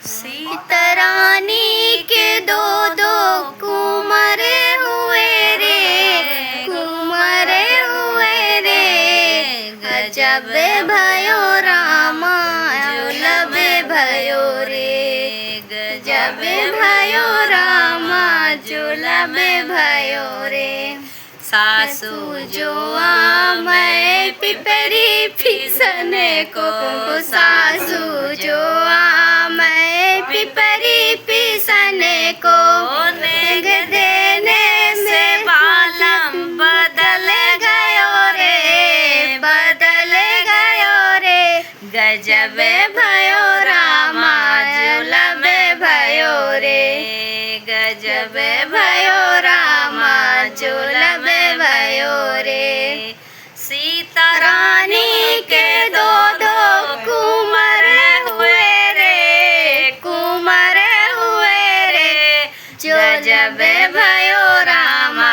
सीता रानी के दो दो कुंवर हुए रे, कुंवर हुए रे। गजब भयो रामा दुर्लभ भयो रे, गजब भयो रामा दुर्लभ भयो रे। सासू जोआ मैं पिपरी फिसने को, सासू जोआ मैं पिपरी पिसने को। नेग देने से बालम बदल गयो रे, बदल गयो रे। गजब भयो रामा दुर्लभ भयो रे, गजब भयो रामा दुर्लभ भयो रे। सीता रानी के दो दो कुंवर हुए रे, कुंवर हुए रे। गजब भयो रामा